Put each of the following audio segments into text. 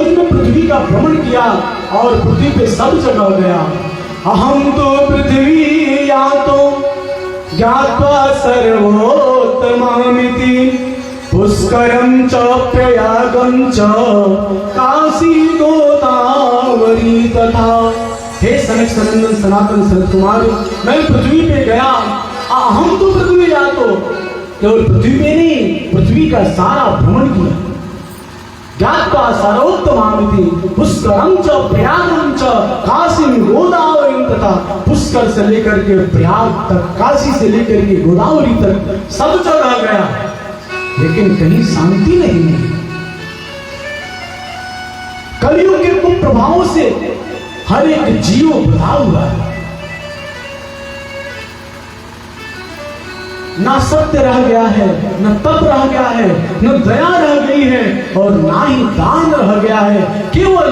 रोज में पृथ्वी का भ्रमण किया और पृथ्वी पे सब जगह गया। अहम तो पृथ्वी या तो ज्ञात्वा सर्वोत्तमामिति पुष्करम च प्रयागम च काशी गोदावरी तथा। हे सनक सनंदन सनातन सनत कुमार, मैं पृथ्वी पे गया। हम तो पृथ्वी या तो केवल पृथ्वी पे नहीं, पृथ्वी का सारा भ्रमण किया। ज्ञात्वा सर्वोत्तमामिति पुष्करम च प्रयागम च काशी गोदावरी तथा। पुष्कर से लेकर के प्रयाग तक, काशी से लेकर के गोदावरी तक सब जगह गया, लेकिन कहीं शांति नहीं मिली। कलियुग के कुप्रभावों से हर एक जीव बधा हुआ है। ना सत्य रह गया है, न तप रह गया है, न दया रह गई है, और ना ही दान रह गया है। केवल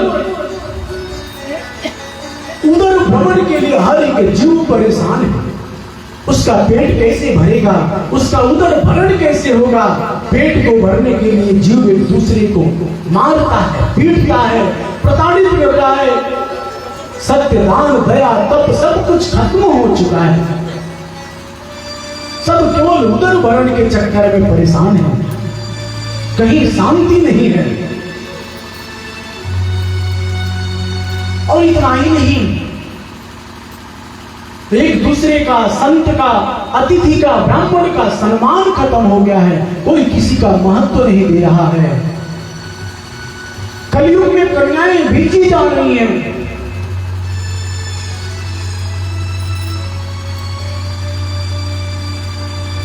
उदर भ्रमण के लिए हर एक जीव परेशान है। उसका पेट कैसे भरेगा, उसका उदर भरण कैसे होगा। पेट को भरने के लिए जीव एक दूसरे को मारता है, पीटता है, प्रताड़ित करता है। सत्य, दान, दया, तप सब कुछ खत्म हो चुका है। सब केवल उदर भरण के चक्कर में परेशान है, कहीं शांति नहीं है। और इतना ही नहीं, एक दूसरे का, संत का, अतिथि का, ब्राह्मण का सम्मान खत्म हो गया है। कोई किसी का महत्व नहीं दे रहा है। कलयुग में कन्याएं भेजी जा रही हैं।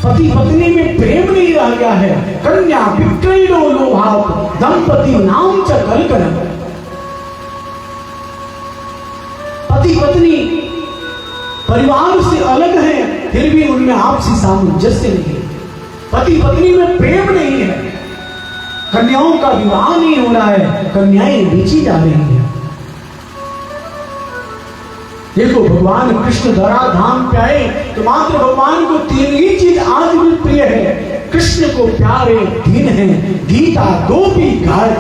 पति पत्नी में प्रेम नहीं रह गया है। कन्या विक्रयणो लोभात् दंपति नाम च कलकलम। पति पत्नी परिवार से अलग हैं, फिर भी उनमें आपसी सामंजस्य नहीं है। पति पत्नी में प्रेम नहीं है। कन्याओं का विवाह नहीं हो रहा है, कन्याएं बेची जा रही हैं। देखो, भगवान कृष्ण धरा धाम पे आए तो मात्र भगवान को तीन ही चीज आज भी प्रिय है। कृष्ण को प्यारे तीन है, गीता, गोपी, गाय।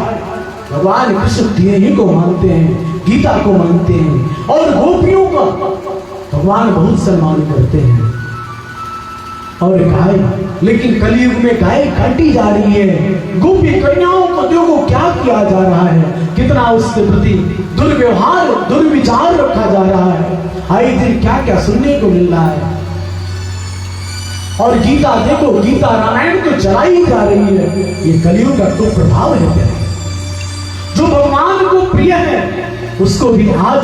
भगवान कृष्ण तीन ही को मानते हैं, गीता को मानते हैं, और गोपियों का भगवान बहुत सम्मान करते हैं, और गाय। लेकिन कलयुग में गाय काटी जा रही है। गोपी कन्याओं को देखो क्या किया जा रहा है, कितना उसके प्रति दुर्व्यवहार, दुर्विचार रखा जा रहा है। आए दिन क्या क्या सुनने को मिल रहा है। और गीता देखो, गीता रामायण तो जलाई जा रही है। ये कलयुग का तो प्रभाव है। क्या जो भगवान को प्रिय है उसको भी आज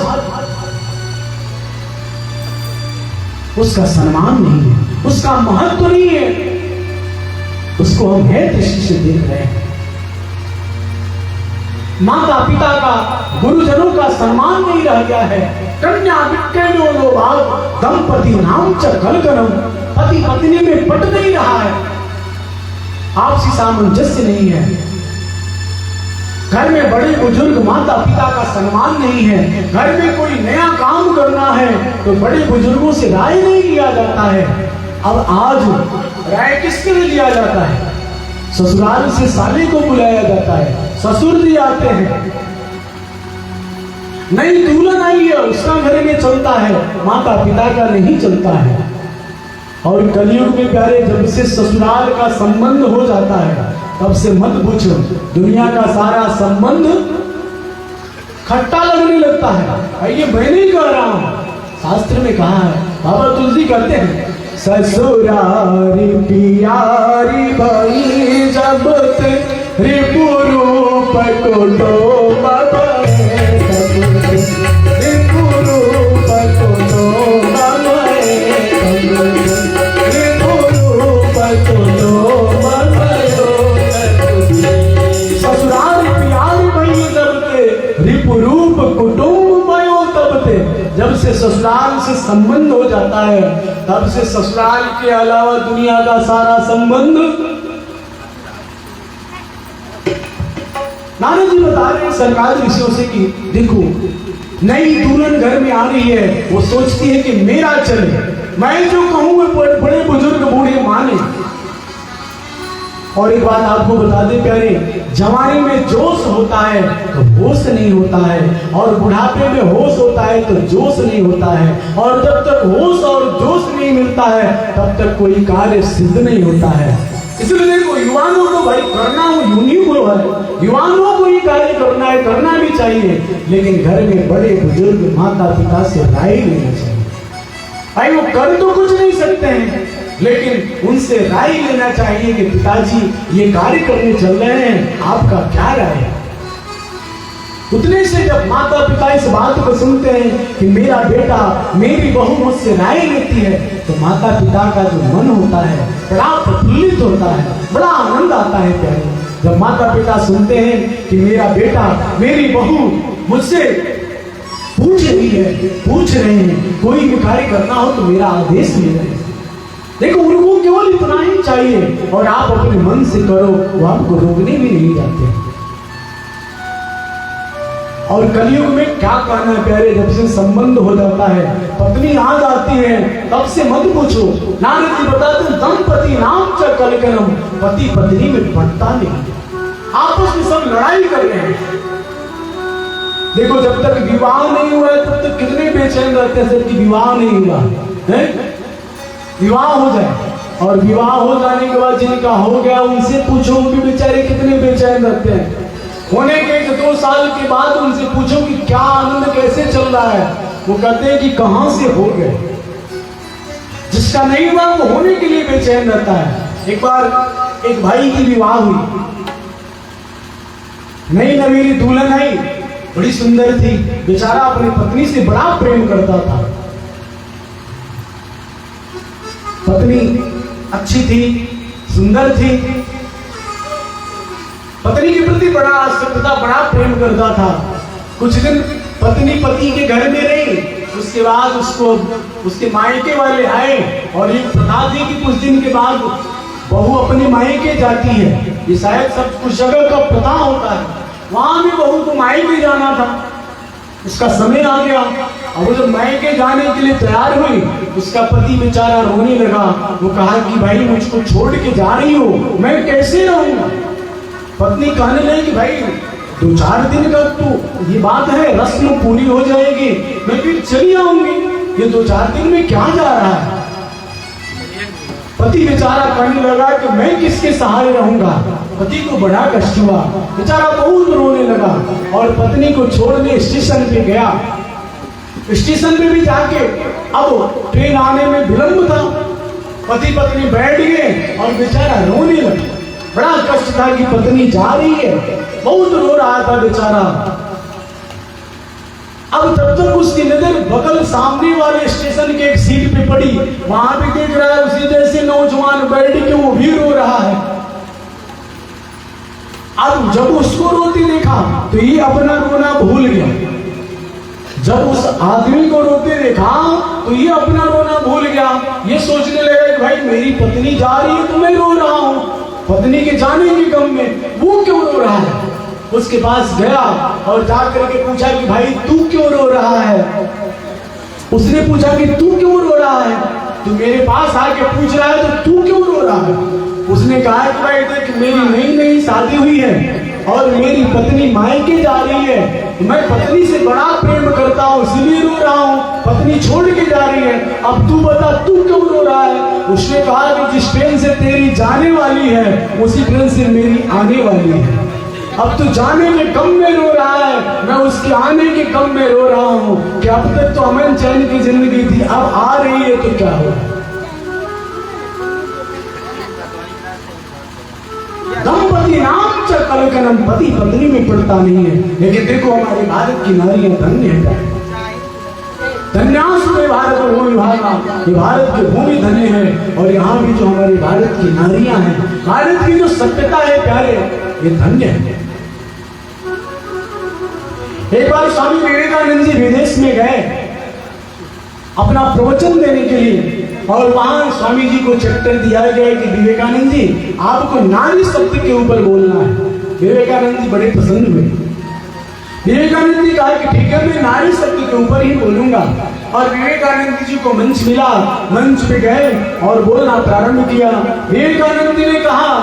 उसका सम्मान नहीं है, उसका महत्व नहीं है, उसको हम है दृष्टि से देख रहे हैं। माता पिता का, गुरुजनों का सम्मान नहीं रह गया है। कन्या विक्रयणो लोभात् दंपति नाम च कलकलम। पति पत्नी में पट नहीं रहा है, आपसी सामंजस्य नहीं है। घर में बड़े बुजुर्ग माता पिता का सम्मान नहीं है। घर में कोई नया काम करना है तो बड़े बुजुर्गों से राय नहीं लिया जाता है। अब आज राय किसके लिए लिया जाता है? ससुराल से साले को बुलाया जाता है, ससुर जी आते हैं, नई दुल्हन आई है, उसका घर में चलता है, माता पिता का नहीं चलता है। और कलयुग में प्यारे, जब से ससुराल का संबंध हो जाता है तब से मत पूछो, दुनिया का सारा संबंध खट्टा लगने लगता है। ये मैं नहीं कह रहा हूं, शास्त्र में कहा है। बाबा तुलसी कहते हैं, ससुरारी पियारी भाई जब रिपुरूप को डोबा जब से ससुराल से संबंध हो जाता है तब से ससुराल के अलावा दुनिया का सारा संबंध। नारद जी बता रहे हैं सरकार ऋषियों से कि देखो, नई दुल्हन घर में आ रही है, वो सोचती है कि मेरा चले, मैं जो कहूँ बड़े बुजुर्ग बूढ़े माने। और एक बात आपको बता दें प्यारे, जवानी में जोश होता है तो होश नहीं होता है, और बुढ़ापे में होश होता है तो जोश नहीं होता है, और जब तक होश और जोश नहीं मिलता है तब तक कोई कार्य सिद्ध नहीं होता है। इसलिए देखो, युवाओं को भाई करना यूनिक है, युवाओं को ही कार्य करना है, करना भी चाहिए, लेकिन घर में बड़े बुजुर्ग माता पिता से राय लेना चाहिए। भाई वो कर तो कुछ नहीं सकते हैं, लेकिन उनसे राय लेना चाहिए कि पिताजी ये कार्य करने चल रहे हैं, आपका क्या राय है। उतने से जब माता पिता इस बात को सुनते हैं कि मेरा बेटा मेरी बहू मुझसे राय लेती है, तो माता पिता का जो मन होता है बड़ा प्रफुल्लित होता है, बड़ा आनंद आता है प्यारे। जब माता पिता सुनते हैं कि मेरा बेटा मेरी बहू मुझसे पूछ रहे हैं, कोई भी कार्य करना हो तो मेरा आदेश ले रहे हैं। देखो, उनको केवल इतना ही चाहिए, और आप अपने मन से करो, वो आपको रोकने भी नहीं जाते। और कलयुग में क्या कहना है प्यारे, जब से संबंध हो जाता है, पत्नी आ जाती है, तब से मत पूछो। नारद जी बताते हैं, दंपति नाम च कलकलम, पति पत्नी में पड़ता नहीं, आपस में सब लड़ाई कर रहे हैं। देखो, जब तक विवाह नहीं हुआ है तब तक कितने बेचैन रहते हैं, जबकि विवाह नहीं हुआ है। विवाह हो जाए, और विवाह हो जाने के बाद जिनका हो गया उनसे पूछो, उनके बेचारे कितने बेचैन रहते हैं। होने के 2 साल के बाद उनसे पूछो कि क्या आनंद कैसे चल रहा है, वो कहते हैं कि कहां से हो गए। जिसका नहीं हुआ वो होने के लिए बेचैन रहता है। एक बार एक भाई की विवाह हुई, नई नवीली दुल्हन आई, बड़ी सुंदर थी, बेचारा अपनी पत्नी से बड़ा प्रेम करता था। पत्नी अच्छी थी, सुंदर थी, पत्नी के प्रति बड़ा आसक्त था, बड़ा प्रेम करता था। कुछ दिन पत्नी पति के घर में रही, उसके बाद उसको उसके मायके वाले आए, और एक प्रथा थी कि कुछ दिन के बाद बहू अपने मायके जाती है। ये शायद सब कुछ जगह का प्रथा होता है, वहां भी बहू को मायके जाना था। उसका समय आ गया, अब वो जब मायके जाने के लिए तैयार हुई, उसका पति बेचारा रोने लगा। वो कहा कि भाई मुझको छोड़ के जा रही हो, मैं कैसे रहूंगा। पत्नी कहने लगी कि भाई 2-4 दिन का तो ये बात है, रस्म पूरी हो जाएगी, मैं फिर चली आऊंगी, ये 2-4 दिन में क्या जा रहा है। पति बेचारा कहने लगा कि मैं किसके सहारे रहूंगा। पति को बड़ा कष्ट हुआ, बेचारा बहुत रोने लगा, और पत्नी को छोड़ने स्टेशन पे गया। स्टेशन पे भी जाके अब ट्रेन आने में विलंब था, पति पत्नी बैठ गए और बेचारा रोने लगा। बड़ा कष्ट था कि पत्नी जा रही है, बहुत रो रहा था बेचारा। अब तब तक उसकी नजर बगल सामने वाले स्टेशन के एक सीट पे पड़ी, वहां भी देख रहा है उसी जैसे नौजवान बैठ के वो भी रो रहा है। अब जब उसको रोती देखा तो ये अपना रोना भूल गया। जब उस आदमी को रोते देखा तो ये अपना रोना भूल गया। ये सोचने लगा कि भाई मेरी पत्नी जा रही है तो मैं रो रहा हूं, पत्नी के जाने के गम में वो क्यों रो रहा है। उसके पास गया और जाकर के पूछा कि भाई तू क्यों रो रहा है। उसने पूछा कि तू क्यों रो रहा है, तू मेरे पास आके पूछ रहा है तो तू क्यों रो रहा है। उसने कहा कि भाई देख, मेरी नई नई शादी हुई है और मेरी पत्नी मायके जा रही है, मैं पत्नी से बड़ा प्रेम करता हूँ इसलिए रो रहा हूँ, पत्नी छोड़ के जा रही है, अब तू बता तू क्यों रो रहा है। उसने कहा कि जिस ट्रेन से तेरी जाने वाली है उसी ट्रेन से मेरी आने वाली है, अब तो जाने के गम में रो रहा है, मैं उसके आने के गम में रो रहा हूँ कि अब तक तो अमन चैन की जिंदगी थी, अब आ रही है तो क्या हो। दंपति नाम च कलकलम, पति पत्नी में पड़ता नहीं है। लेकिन देखो हमारे भारत की नारियां धन्य है, धन्यासु भारत भूमि भागा, ये भारत की भूमि धन्य है। और यहाँ भी जो हमारे भारत की नारियां हैं, भारत की जो सभ्यता है प्यारे, ये धन्य है। एक बार स्वामी विवेकानंद जी विदेश में गए अपना प्रवचन देने के लिए, और वहां स्वामी जी को चैप्टर दिया गया कि विवेकानंद जी आपको नारी शब्द के ऊपर बोलना है। विवेकानंद जी बड़े पसंद हुए। विवेकानंद जी कहा कि ठीक है मैं नारी शब्द के ऊपर ही बोलूंगा। और विवेकानंद जी को मंच मिला, मंच पे गए और बोलना प्रारंभ किया। विवेकानंद जी ने कहा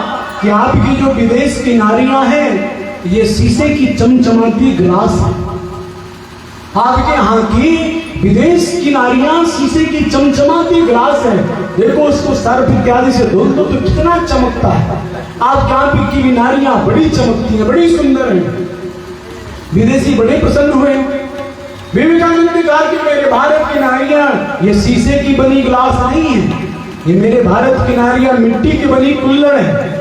कि आपकी जो विदेश की नारियां हैं ये शीशे की चमचमाती ग्लास है। आपके यहाँ की विदेश की नारियां शीशे की चमचमाती ग्लास है। देखो उसको सर्फ इत्यादि से धो दो तो कितना चमकता है। आप यहाँ की भी नारियां बड़ी चमकती हैं, बड़ी सुंदर हैं। विदेशी बड़े प्रसन्न हुए। विवेकानंद ने कहा कि मेरे भारत की नारियां ये शीशे की बनी ग्लास नहीं है, ये मेरे भारत की नारियां मिट्टी की बनी कुल्हड़ है।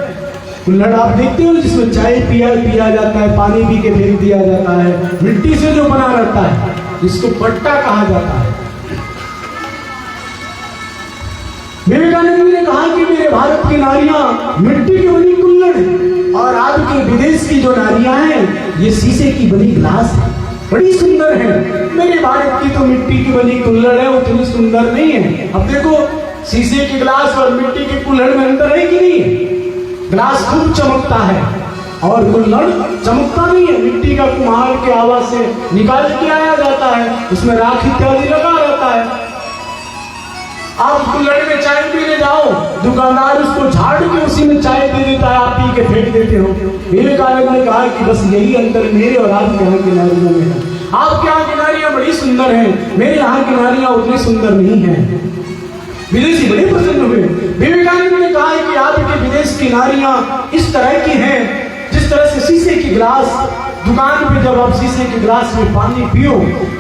कुल्हड़ आप देखते हो जिसमें चाय पिया जाता है, पानी पी के फेंक दिया जाता है, मिट्टी से जो बना रहता है जिसको पट्टा कहा जाता है। विवेकानंद ने कहा कि मेरे भारत की नारियां मिट्टी की बनी कुल्हड़ है और आपके विदेश की जो नारियां हैं ये शीशे की बनी ग्लास है, बड़ी सुंदर है। मेरे भारत की तो मिट्टी की बनी कुल्हड़ है, उतनी सुंदर नहीं है। अब देखो शीशे की ग्लास और मिट्टी की कुल्हड़ में अंतर है कि नहीं? ग्लास खूब चमकता है और कुल्हड़ चमकता नहीं है। मिट्टी का कुम्हार के आवाज से निकाल के आया जाता है, उसमें राख इत्यादि लगा रहता है। आप कुल्हड़ में चाय पीने जाओ, दुकानदार उसको झाड़ के उसी में चाय दे देता है, आप पी के फेंक देते हो। विवेकानंद ने कहा कि बस यही अंतर मेरे और आपके यहाँ की नारियों में है। आपके यहाँ की नारियां बड़ी सुंदर हैं, मेरे यहाँ की नारियां उतनी सुंदर नहीं है। विदेशी बड़े प्रसन्न हुए। विवेकानंद ने कहा कि आपके विदेश की नारियां इस तरह की हैं जिस तरह से शीशे की ग्लास। दुकान पे जब आप शीशे के ग्लास में पानी पियो,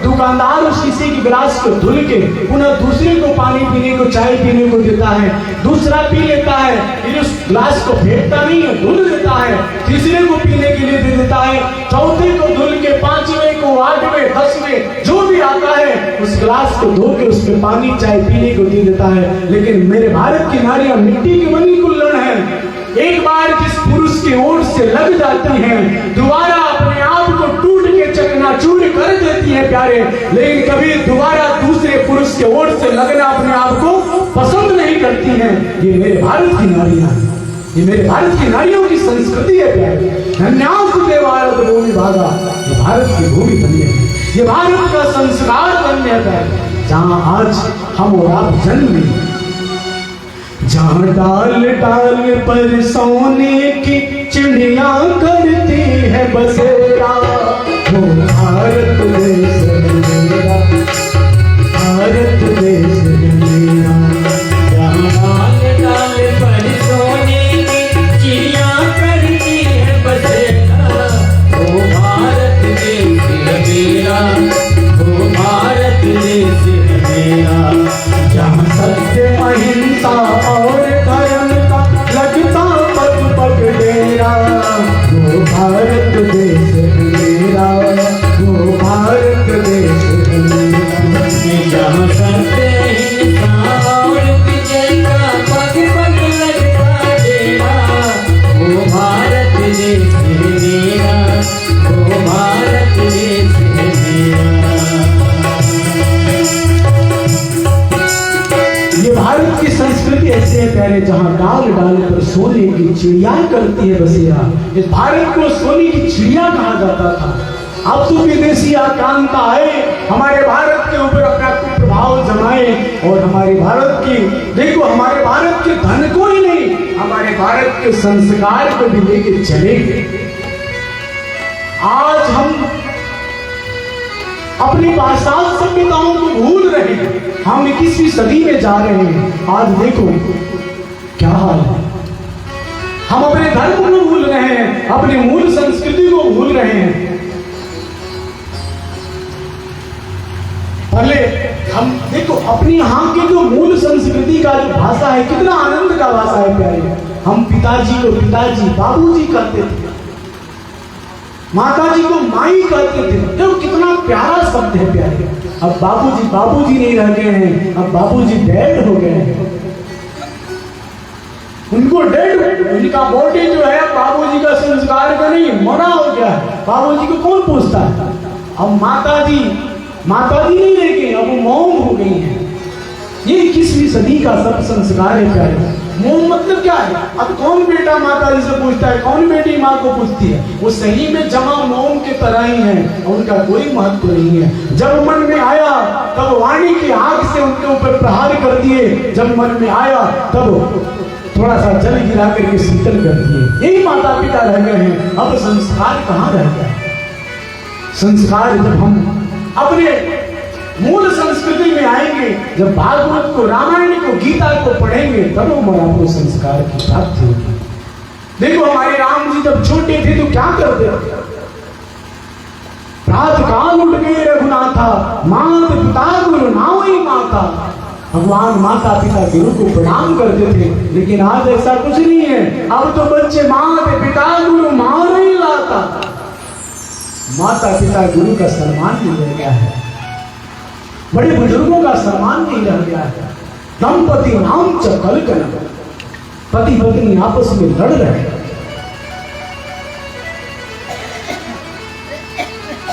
दुकानदार उस शीशे की ग्लास को धुल के पुनः दूसरे को पानी पीने को, चाय पीने को देता है। दूसरा पी लेता है, फिर उस ग्लास को फेंकता नहीं है, धुल देता है, तीसरे को पीने के लिए दे देता है, चौथे को धुल के, पांचवें को, आठवें, 10वें जो भी आता है उस ग्लास को धो के उसमें पानी, चाय पीने को दे देता है। लेकिन मेरे भारत की नारियां मिट्टी की बनी कुल्हड़ है। एक बार जिस पुरुष के ओर से लग जाती हैं, दोबारा अपने आप को टूट के चकनाचूर कर देती हैं प्यारे, लेकिन कभी दोबारा दूसरे पुरुष के ओर से लगना अपने आप को पसंद नहीं करती हैं। ये मेरे भारत की नारियां, ये मेरे भारत की नारियों की संस्कृति है प्यारे। धन्यासुते भारत भूमि भागा, ये भारत की भूमि धन्य है, ये भारत का संस्कार धन्य है, जहां आज हम और आप जन्म लिए। जहाँ डाल डाल पर सोने की चिड़िया करती है बसेरा, वो भारत देश मेरा, भारत देश मेरा। जहाँ डाल डाल पर सोने की चिड़िया करती है बसेरा, वो भारत देश मेरा, वो भारत देश मेरा। जहाँ सत्य अहिंसा और धर्म का लगता पग पग डेरा, वो भारत देश मेरा, वो भारत देश मेरा। जहाँ सत्य अहिंसा और विजय का पग पग लगता डेरा, वो भारत देश मेरा, वो भारत देश मेरा। ये भारत की संस्कृति ऐसे है प्यारे, जहाँ डाल डाल पर सोने की चिड़िया करती है बसेरा। इस भारत को सोने की चिड़िया कहा जाता था। अब तो विदेशी आक्रांता आए, हमारे भारत के ऊपर अपना कुप्रभाव जमाए और हमारे भारत की, देखो हमारे भारत के धन को ही नहीं, हमारे भारत के संस्कार को भी लेके चले गए। आज हम अपनी पाश्चात्य सभ्यताओं को भूल रहे हैं, हम 21वीं सदी में जा रहे हैं। आज देखो क्या हाल है, हम अपने धर्म को भूल रहे हैं, अपनी मूल संस्कृति को भूल रहे हैं। पहले हम देखो अपनी यहाँ की जो मूल संस्कृति का जो भाषा है, कितना आनंद का भाषा है प्यारे। हम पिताजी को पिताजी, बाबूजी कहते थे, माताजी को माई कहते थे। देखो कितना प्यारा शब्द है प्यारे। अब बाबूजी बाबूजी नहीं रह गए हैं, अब बाबूजी डेड हो गए हैं। उनको डेड, उनका बॉडी जो है बाबूजी का संस्कार का नहीं, मरा हो गया है। बाबूजी को कौन पूछता है? अब माताजी नहीं रह गई, अब वो मॉम हो गई है। ये 21वीं सदी का सब संस्कार है प्यारे। मोम मतलब क्या है? अब कौन बेटा माता जी से पूछता है, कौन बेटी माँ को पूछती है? वो सही में जमा मोम के तरह ही है, उनका कोई महत्व नहीं है। जब मन में आया तब वाणी की आग से उनके ऊपर प्रहार कर दिए, जब मन में आया तब थोड़ा सा जल गिरा करके शीतल कर दिए। यही माता पिता रह गए हैं, अब संस्कार कहाँ रह गया? संस्कार जब हम अपने मूल संस्कृति में आएंगे, जब भागवत को, रामायण को, गीता को पढ़ेंगे, तब हमारा आपको संस्कार की प्राप्ति होगी। देखो हमारे राम जी जब छोटे थे तो क्या करते थे? प्रातः काल उठ गए रघुनाथा, मात पिता गुरु नावई माता। भगवान माता पिता गुरु को प्रणाम करते थे, लेकिन आज ऐसा कुछ नहीं है। अब तो बच्चे मात पिता गुरु मार ही लाता। माता पिता गुरु का सम्मान नहीं रह गया है, बड़े बुजुर्गों का सम्मान नहीं रह गया है। दंपति नाम च कलकल, पति पत्नी आपस में लड़ रहे हैं।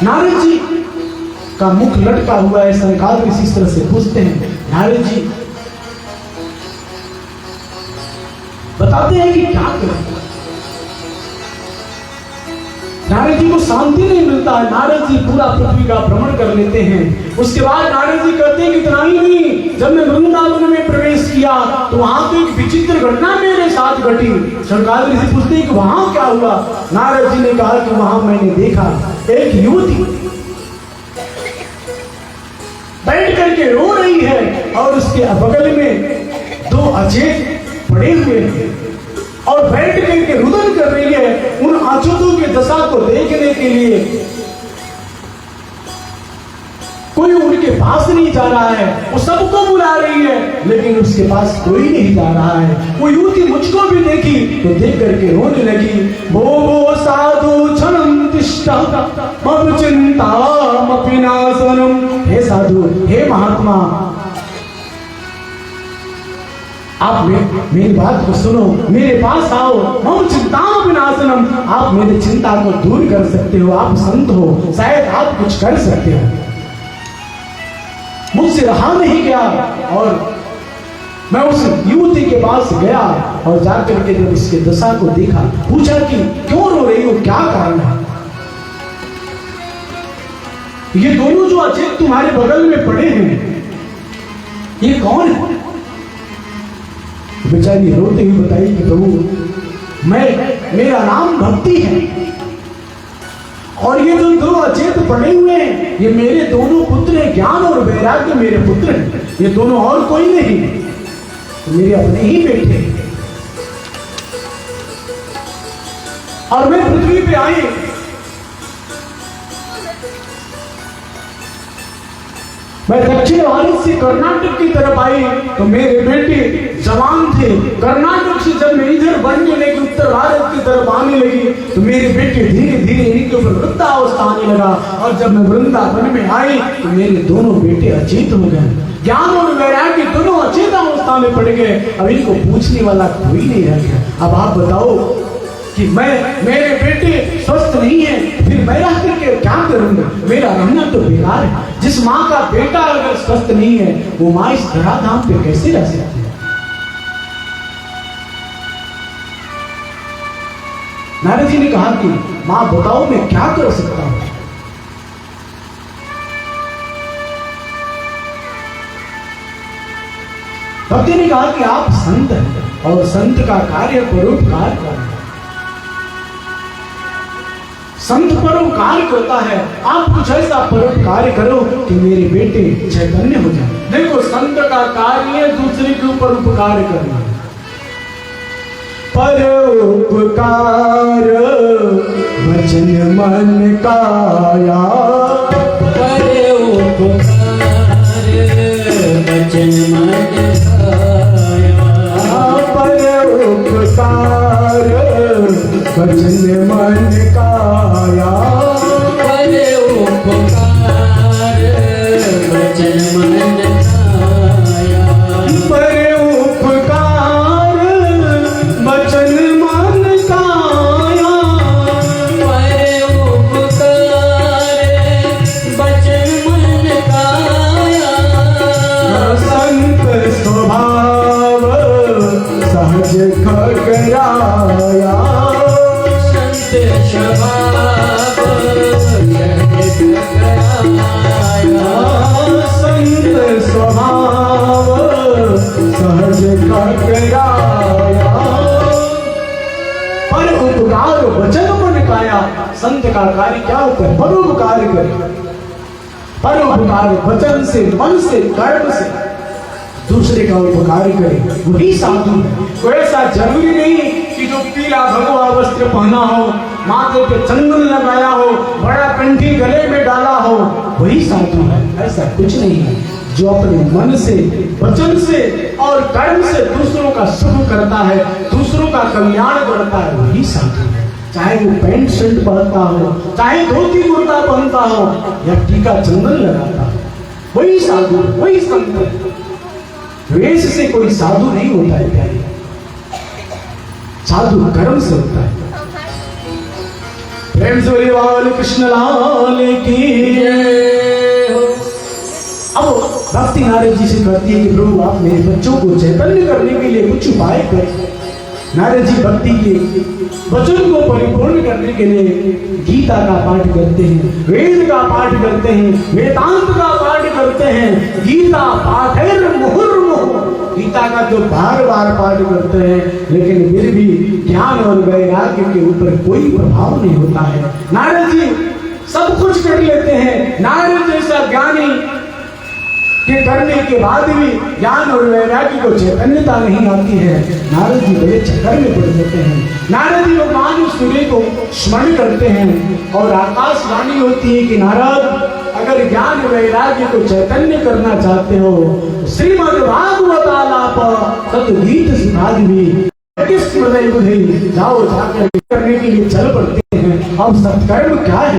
नारद जी का मुख लटका हुआ है। सनकादिक ऋषि इस तरह से पूछते हैं, नारद जी बताते हैं कि क्या करें? नारद जी को शांति नहीं मिलता है। नारद जी पूरा पृथ्वी का भ्रमण कर लेते हैं। उसके बाद नारद जी कहते हैं कि इतना ही नहीं, जब मैं वृंदावन में प्रवेश किया तो वहां तो एक विचित्र घटना मेरे साथ घटी। सनकादिक ऋषि पूछते हैं कि वहां क्या हुआ? नारद जी ने कहा कि वहां मैंने देखा एक युवती बैठ करके रो रही है और उसके बगल में दो अचेत पड़े हुए हैं और बैठ करके रुदन कर रही है। उन अछूतों की दशा को देखने के लिए कोई उनके पास नहीं जा रहा है। वो सबको बुला रही है, लेकिन उसके पास कोई नहीं जा रहा है। वो युवती मुझको भी देखी तो देख करके रोने लगी। वो साधु क्षणम तिष्ठा मम चिंतामपि नाशनम। हे साधु, हे महात्मा, आप मेरी बात को सुनो, मेरे पास आओ। मम चिंतामपि नाशनम, आप मेरी चिंता को दूर कर सकते हो। आप संत हो, शायद आप कुछ कर सकते हो। मुझसे रहा नहीं गया और मैं उस युवती के पास गया और जाकर के जब उसके दशा को देखा, पूछा कि क्यों रो रही हो, क्या कारण है? ये दोनों जो अचेत तुम्हारे बगल में पड़े हैं, ये कौन है? बेचारी रोते हुए बताई कि प्रभु मेरा नाम भक्ति है और ये जो दो अचेत पड़े हुए हैं ये मेरे दोनों पुत्र हैं। ज्ञान और वैराग्य मेरे पुत्र हैं, ये दोनों और कोई नहीं, मेरे अपने ही बेटे हैं। और मैं पृथ्वी पे आई, मैं दक्षिण भारत से कर्नाटक की तरफ आई तो मेरे बेटे जवान थे। कर्नाटक से जब मैं इधर बढ़ने लगी, उत्तर भारत की तरफ आने लगी, तो मेरे बेटे धीरे धीरे इनके ऊपर वृद्धावस्था आने लगा। और जब मैं वृंदावन में आई तो मेरे दोनों बेटे अचेत हो गए। ज्ञान और वैराग्य दोनों अचेत अवस्था में पड़ गए। अब इनको पूछने वाला कोई नहीं रह गया। अब आप बताओ कि मेरे बेटे स्वस्थ नहीं है, फिर मैं रह करके क्या करूंगा? मेरा रहना तो बेकार है। जिस माँ का बेटा अगर स्वस्थ नहीं है, वो माँ इस धराधाम पे कैसे रह सकती है? नारद जी ने कहा कि माँ बताओ मैं क्या कर सकता हूं? भक्ति ने कहा कि आप संत हैं और संत का कार्य परोपकार करना। संत परोपकार करता है, आप कुछ ऐसा परोपकार करो कि मेरे बेटे चैतन्य हो जाए। देखो संत का कार्य दूसरे के ऊपर उपकार करना। परोपकार वचन मन काया, परोपकार वचन मन काया, परोपकार वचन मन काया, परोपकार वचन मन काया, परोपकार वचन मन काया, परोपकार वचन मन काया। संत स्वभाव सहज खगराया, संत स्वभाव सहज खगराया। का कार्य क्या होता है? परोपकार करें। परोपकार वचन से, मन से, कर्म से दूसरे का उपकार करे, वही साधु है। कोई ऐसा जरूरी नहीं कि जो पीला भगवा वस्त्र पहना हो, माथे पे चंदन लगाया हो, बड़ा कंठी गले में डाला हो, वही साधु है। ऐसा कुछ नहीं है। जो अपने मन से, वचन से और कर्म से दूसरों का सुख करता है, दूसरों का कल्याण करता है, वही साधु है। चाहे वो पैंट शर्ट पहनता हो, चाहे धोती कुर्ता पहनता हो या टीका चंदन लगाता हो, वही साधु, वही संत है। वेश से कोई साधु नहीं होता है प्यारे, साधु कर्म से होता है। प्रेम से बोलिए बाल कृष्ण लाल की जय हो। अब भक्ति नारद जी से कहती है कि प्रभु आप मेरे बच्चों को चैतन्य करने के लिए कुछ उपाय करें। नारद जी भक्ति के वचन को परिपूर्ण करने के लिए गीता का पाठ करते हैं, वेद का पाठ करते हैं, वेदांत का पाठ करते हैं। गीता पाठेर मुहुर्मुहुः, गीता का जो बार बार पाठ करते हैं, लेकिन फिर भी ज्ञान और वैराग्य के ऊपर कोई प्रभाव नहीं होता है। नारद जी सब कुछ कर लेते हैं। नारद जैसा ज्ञानी के करने के बाद भी ज्ञान और वैराग्य को चैतन्यता नहीं आती है। नारद जी बड़े चक्कर में पड़ जाते हैं। नारद जी भगवान सूर्य को स्मरण करते हैं और आकाशवाणी होती है कि नारद, अगर ज्ञान वैराग्य को चैतन्य करना चाहते हो तो श्रीमद् भागवत आलाप सतगीत सुधाधि जाओ, जाकर करने के लिए चल पड़ते हैं। अब सत्कर्म क्या है?